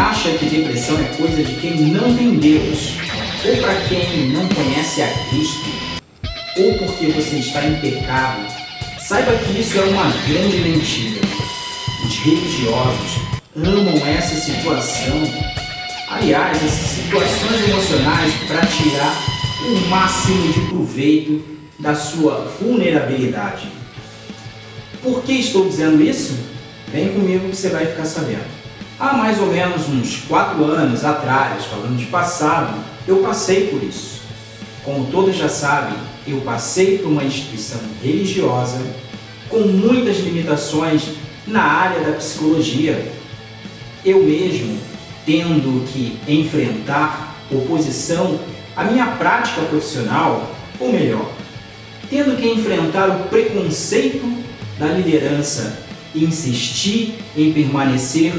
acha que depressão é coisa de quem não tem Deus, ou para quem não conhece a Cristo, ou porque você está em pecado, saiba que isso é uma grande mentira. Os religiosos amam essa situação. Aliás, essas situações emocionais para tirar o máximo de proveito da sua vulnerabilidade. Por que estou dizendo isso? Vem comigo que você vai ficar sabendo. Há mais ou menos uns 4 anos atrás, falando de passado, eu passei por isso. Como todos já sabem, eu passei por uma instituição religiosa com muitas limitações na área da psicologia. Eu mesmo tendo que enfrentar oposição à minha prática profissional, ou melhor, tendo que enfrentar o preconceito da liderança e insistir em permanecer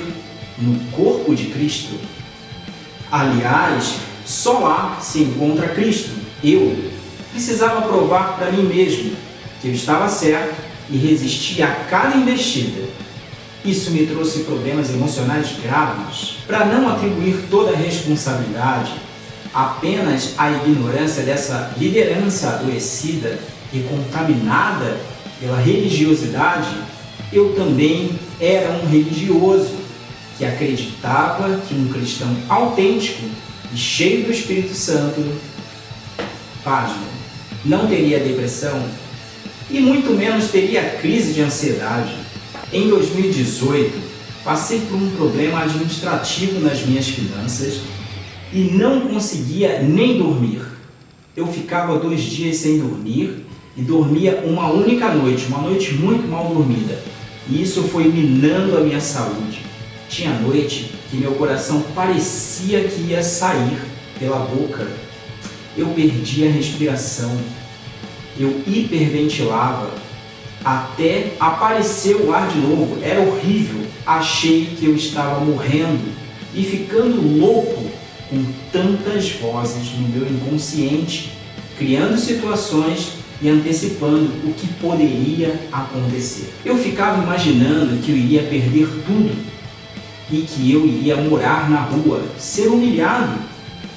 no corpo de Cristo. Aliás, só lá se encontra Cristo. Eu precisava provar para mim mesmo que eu estava certo e resistir a cada investida. Isso me trouxe problemas emocionais graves. Para não atribuir toda a responsabilidade apenas à ignorância dessa liderança adoecida e contaminada pela religiosidade, eu também era um religioso que acreditava que um cristão autêntico e cheio do Espírito Santo, pasmo, não teria depressão e muito menos teria crise de ansiedade. Em 2018, passei por um problema administrativo nas minhas finanças e não conseguia nem dormir. Eu ficava 2 dias sem dormir e dormia uma única noite, uma noite muito mal dormida. E isso foi minando a minha saúde. Tinha noite que meu coração parecia que ia sair pela boca. Eu perdia a respiração. Eu hiperventilava até aparecer o ar de novo. Era horrível. Achei que eu estava morrendo e ficando louco com tantas vozes no meu inconsciente, criando situações e antecipando o que poderia acontecer. Eu ficava imaginando que eu iria perder tudo e que eu iria morar na rua, ser humilhado.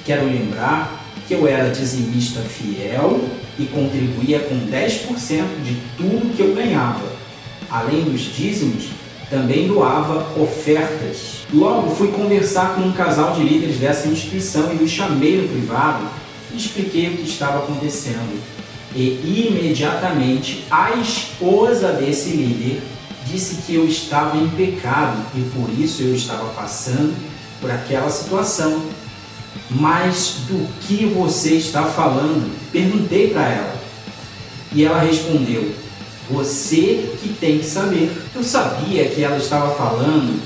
Quero lembrar que eu era dizimista fiel e contribuía com 10% de tudo que eu ganhava. Além dos dízimos, também doava ofertas. Logo fui conversar com um casal de líderes dessa instituição e os chamei no privado e expliquei o que estava acontecendo. E imediatamente a esposa desse líder disse que eu estava em pecado e por isso eu estava passando por aquela situação. Mas do que você está falando? Perguntei para ela. E ela respondeu: você que tem que saber. Eu sabia que ela estava falando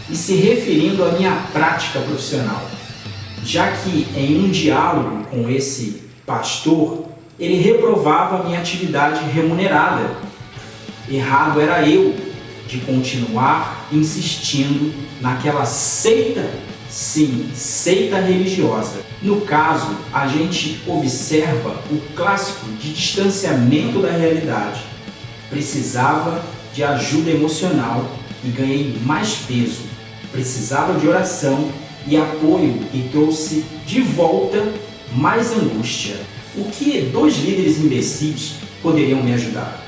e se referindo à minha prática profissional, já que em um diálogo com esse pastor, ele reprovava a minha atividade remunerada. Errado era eu de continuar insistindo naquela seita, sim, seita religiosa. No caso, a gente observa o clássico de distanciamento da realidade. Precisava de ajuda emocional e ganhei mais peso. Precisava de oração e apoio e trouxe de volta mais angústia. O que 2 líderes imbecis poderiam me ajudar?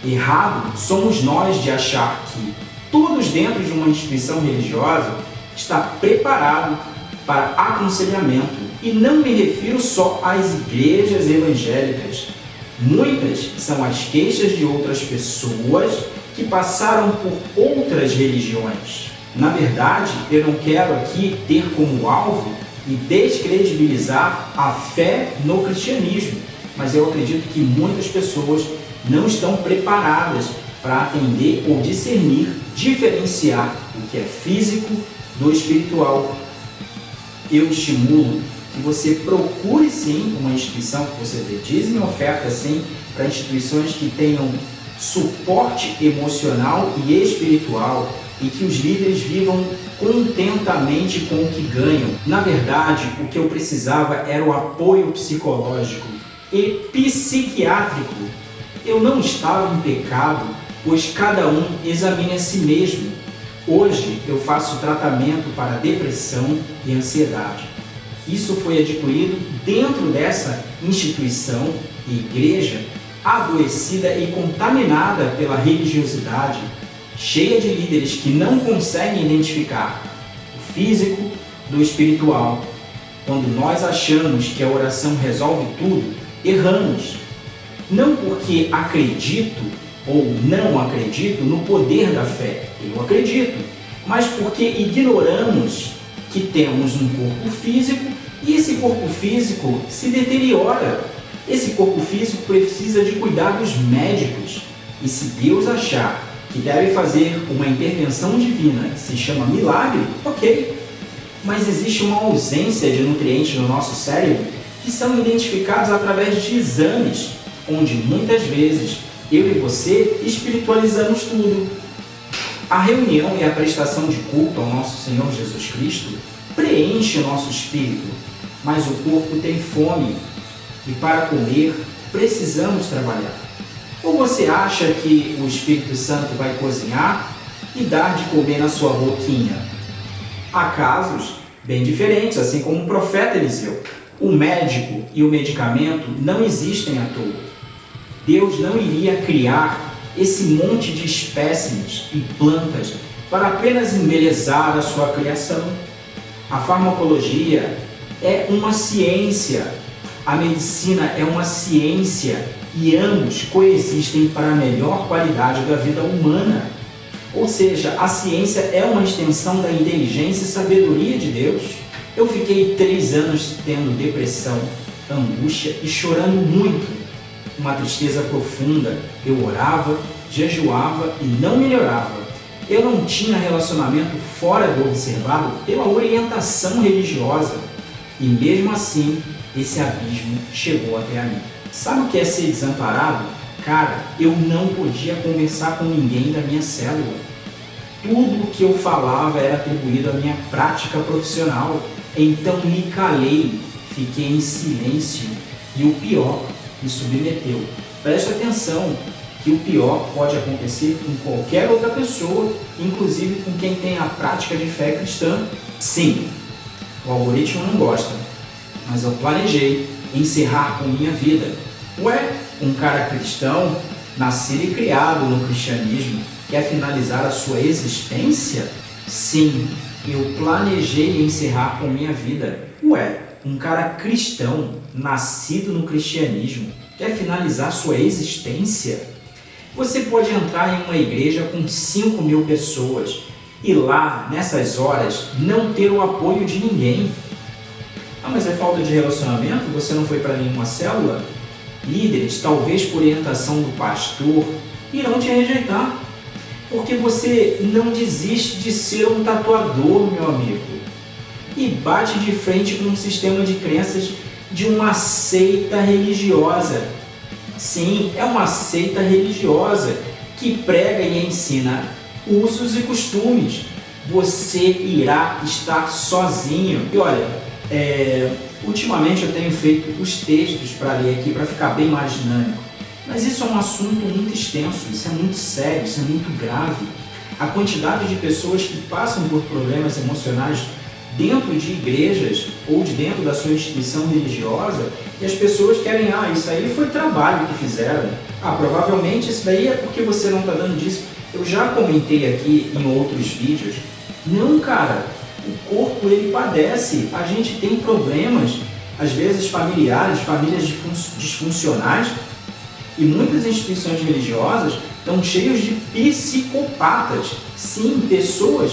Errado somos nós de achar que todos dentro de uma instituição religiosa está preparado para aconselhamento. E não me refiro só às igrejas evangélicas. Muitas são as queixas de outras pessoas que passaram por outras religiões. Na verdade, eu não quero aqui ter como alvo e descredibilizar a fé no cristianismo, mas eu acredito que muitas pessoas não estão preparadas para atender ou discernir, diferenciar o que é físico do espiritual. Eu estimulo que você procure sim uma instituição que você dê dízimo e oferta sim para instituições que tenham suporte emocional e espiritual e que os líderes vivam contentamente com o que ganham. Na verdade, o que eu precisava era o apoio psicológico e psiquiátrico. Eu não estava em pecado, pois cada um examine a si mesmo. Hoje eu faço tratamento para depressão e ansiedade. Isso foi adquirido dentro dessa instituição e igreja adoecida e contaminada pela religiosidade, cheia de líderes que não conseguem identificar o físico do espiritual. Quando nós achamos que a oração resolve tudo, erramos. Não porque acredito ou não acredito no poder da fé, eu acredito, mas porque ignoramos que temos um corpo físico e esse corpo físico se deteriora. Esse corpo físico precisa de cuidados médicos. E se Deus achar que deve fazer uma intervenção divina que se chama milagre, ok. Mas existe uma ausência de nutrientes no nosso cérebro que são identificados através de exames, onde muitas vezes eu e você espiritualizamos tudo. A reunião e a prestação de culto ao nosso Senhor Jesus Cristo preenche o nosso espírito, mas o corpo tem fome e para comer precisamos trabalhar. Ou você acha que o Espírito Santo vai cozinhar e dar de comer na sua boquinha? Há casos bem diferentes, assim como o profeta Eliseu. O médico e o medicamento não existem à toa. Deus não iria criar esse monte de espécimes e plantas para apenas embelezar a sua criação. A farmacologia é uma ciência, a medicina é uma ciência e ambos coexistem para a melhor qualidade da vida humana. Ou seja, a ciência é uma extensão da inteligência e sabedoria de Deus. Eu fiquei 3 anos tendo depressão, angústia e chorando muito. Uma tristeza profunda. Eu orava, jejuava e não melhorava. Eu não tinha relacionamento fora do observado pela orientação religiosa. E mesmo assim, esse abismo chegou até a mim. Sabe o que é ser desamparado? Cara, eu não podia conversar com ninguém da minha célula. Tudo o que eu falava era atribuído à minha prática profissional. Então me calei, fiquei em silêncio e o pior, me submeteu. Preste atenção que o pior pode acontecer com qualquer outra pessoa, inclusive com quem tem a prática de fé cristã. Sim, o algoritmo não gosta, mas eu planejei encerrar com minha vida. Ué, um cara cristão, nascido e criado no cristianismo, quer finalizar a sua existência? Sim, eu planejei encerrar com minha vida. Ué, um cara cristão, nascido no cristianismo, quer finalizar sua existência? Você pode entrar em uma igreja com 5.000 pessoas e lá, nessas horas, não ter o apoio de ninguém. Ah, mas é falta de relacionamento? Você não foi para nenhuma célula? Líderes, talvez por orientação do pastor, irão te rejeitar. Porque você não desiste de ser um tatuador, meu amigo. E bate de frente com um sistema de crenças de uma seita religiosa. Sim, é uma seita religiosa que prega e ensina usos e costumes. Você irá estar sozinho. E olha, ultimamente eu tenho feito os textos para ler aqui para ficar bem mais dinâmico. Mas isso é um assunto muito extenso, isso é muito sério, isso é muito grave. A quantidade de pessoas que passam por problemas emocionais dentro de igrejas ou de dentro da sua instituição religiosa e as pessoas querem, isso aí foi trabalho que fizeram. Provavelmente isso daí é porque você não está dando disso. Eu já comentei aqui em outros vídeos. Não, cara, o corpo ele padece, a gente tem problemas, às vezes familiares, famílias disfuncionais, e muitas instituições religiosas estão cheias de psicopatas. Sim, pessoas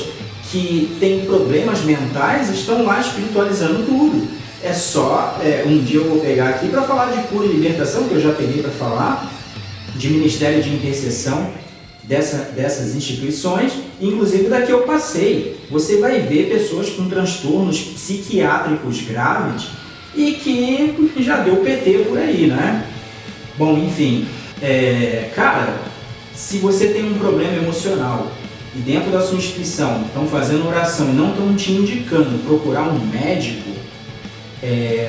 que têm problemas mentais estão lá espiritualizando tudo. É só, um dia eu vou pegar aqui para falar de cura e libertação, que eu já peguei para falar, de ministério de intercessão dessas instituições, inclusive da que eu passei. Você vai ver pessoas com transtornos psiquiátricos graves e que já deu PT por aí, né? Bom, enfim, cara, se você tem um problema emocional e dentro da sua instituição estão fazendo oração e não estão te indicando procurar um médico,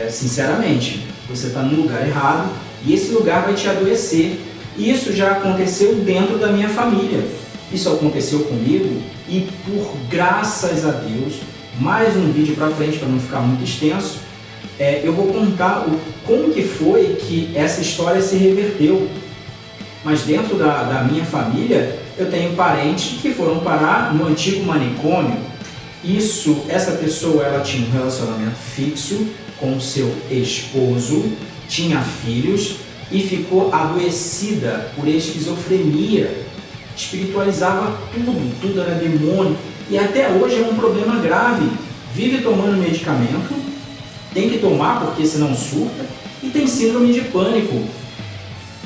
sinceramente, você está no lugar errado e esse lugar vai te adoecer. Isso já aconteceu dentro da minha família. Isso aconteceu comigo e, por graças a Deus, mais um vídeo para frente para não ficar muito extenso, eu vou contar como que foi que essa história se reverteu. Mas dentro da minha família, eu tenho parentes que foram parar no antigo manicômio. Essa pessoa, ela tinha um relacionamento fixo com seu esposo, tinha filhos e ficou adoecida por esquizofrenia. Espiritualizava tudo era demônio. E até hoje é um problema grave. Vive tomando medicamento, tem que tomar porque senão surta, e tem síndrome de pânico.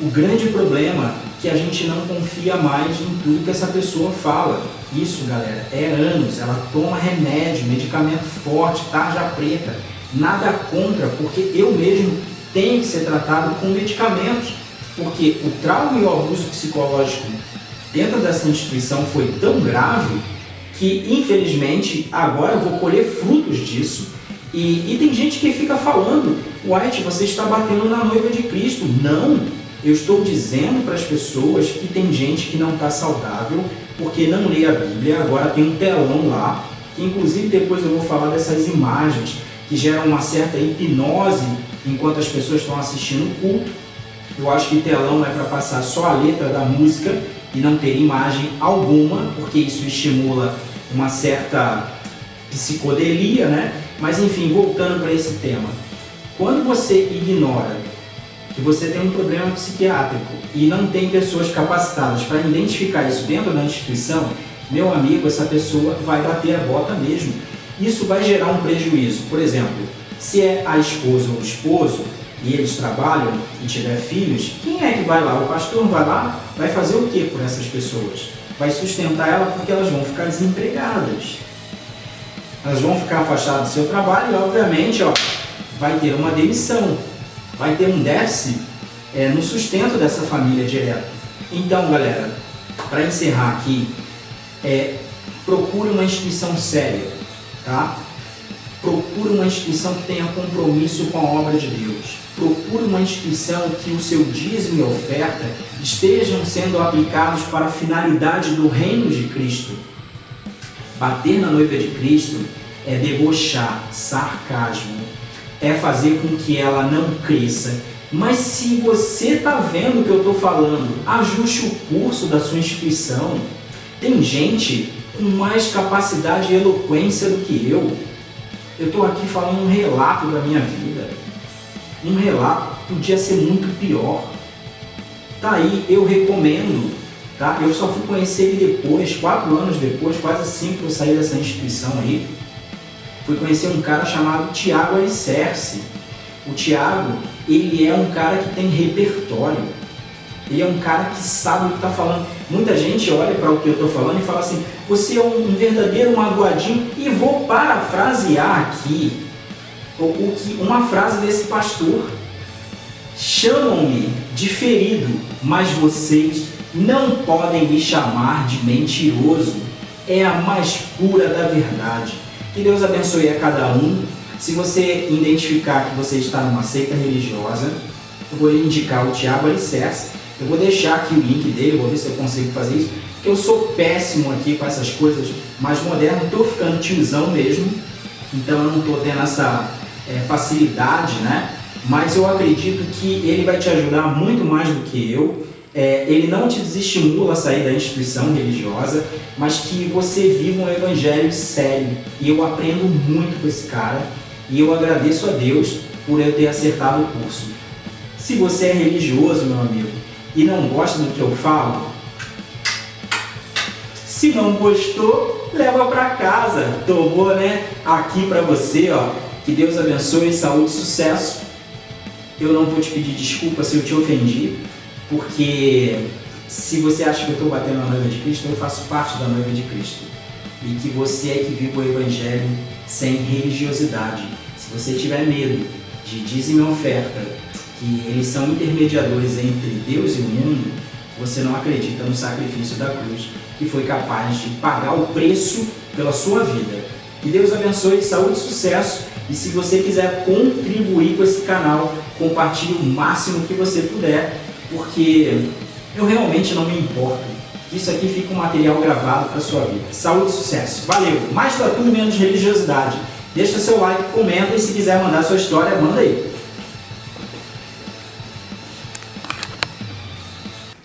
O grande problema é que a gente não confia mais em tudo que essa pessoa fala. Isso, galera, é anos. Ela toma remédio, medicamento forte, tarja preta. Nada contra, porque eu mesmo tenho que ser tratado com medicamentos. Porque o trauma e o abuso psicológico dentro dessa instituição foi tão grave que, infelizmente, agora eu vou colher frutos disso. E tem gente que fica falando, White, você está batendo na noiva de Cristo. Não, eu estou dizendo para as pessoas que tem gente que não está saudável porque não lê a Bíblia. Agora tem um telão lá, que inclusive depois eu vou falar dessas imagens que geram uma certa hipnose enquanto as pessoas estão assistindo o culto. Eu acho que telão é para passar só a letra da música e não ter imagem alguma, porque isso estimula uma certa psicodelia, né? Mas enfim, voltando para esse tema. Quando você ignora que você tem um problema psiquiátrico e não tem pessoas capacitadas para identificar isso dentro da instituição, meu amigo, essa pessoa vai bater a bota mesmo. Isso vai gerar um prejuízo. Por exemplo, se é a esposa ou o esposo e eles trabalham e tiver filhos, quem é que vai lá? O pastor vai lá? Vai fazer o que por essas pessoas? Vai sustentar ela porque elas vão ficar desempregadas. Elas vão ficar afastadas do seu trabalho e, obviamente, vai ter uma demissão. Vai ter um déficit no sustento dessa família direto. Então, galera, para encerrar aqui, procure uma instituição séria, tá? Procure uma instituição que tenha compromisso com a obra de Deus. Procure uma instituição que o seu dízimo e oferta estejam sendo aplicados para a finalidade do reino de Cristo. Bater na noiva de Cristo é debochar, sarcasmo, é fazer com que ela não cresça. Mas se você está vendo o que eu estou falando, ajuste o curso da sua instituição. Tem gente com mais capacidade e eloquência do que eu. Eu estou aqui falando um relato da minha vida. Um relato podia ser muito pior. Tá aí, eu recomendo. Tá? Eu só fui conhecer ele depois, 4 anos depois, quase 5 que eu saí dessa instituição aí. Fui conhecer um cara chamado Tiago Alicerce. O Tiago, ele é um cara que tem repertório. Ele é um cara que sabe o que está falando. Muita gente olha para o que eu estou falando e fala assim, você é um verdadeiro magoadinho. E vou parafrasear aqui uma frase desse pastor. Chamam-me de ferido, mas vocês não podem me chamar de mentiroso. É a mais pura da verdade. Que Deus abençoe a cada um. Se você identificar que você está numa seita religiosa, eu vou lhe indicar o Tiago Alicerce. Eu vou deixar aqui o link dele, vou ver se eu consigo fazer isso. Porque eu sou péssimo aqui com essas coisas mais modernas. Estou ficando tiozão mesmo. Então eu não estou tendo essa facilidade, né? Mas eu acredito que ele vai te ajudar muito mais do que eu. Ele não te desestimula a sair da instituição religiosa, mas que você viva um evangelho sério. E eu aprendo muito com esse cara e eu agradeço a Deus por eu ter acertado o curso. Se você é religioso, meu amigo, e não gosta do que eu falo, se não gostou, leva para casa. Tomou, né? Aqui para você, ó. Que Deus abençoe, saúde e sucesso. Eu não vou te pedir desculpa se eu te ofendi, porque se você acha que eu estou batendo na noiva de Cristo, eu faço parte da noiva de Cristo. E que você é que vive o Evangelho sem religiosidade. Se você tiver medo de dízimo e oferta, que eles são intermediadores entre Deus e o mundo, você não acredita no sacrifício da cruz, que foi capaz de pagar o preço pela sua vida. Que Deus abençoe, saúde e sucesso. E se você quiser contribuir com esse canal, compartilhe o máximo que você puder, porque eu realmente não me importo que isso aqui fica um material gravado para sua vida. Saúde e sucesso. Valeu! Mais tatu, menos religiosidade. Deixa seu like, comenta e se quiser mandar sua história, manda aí.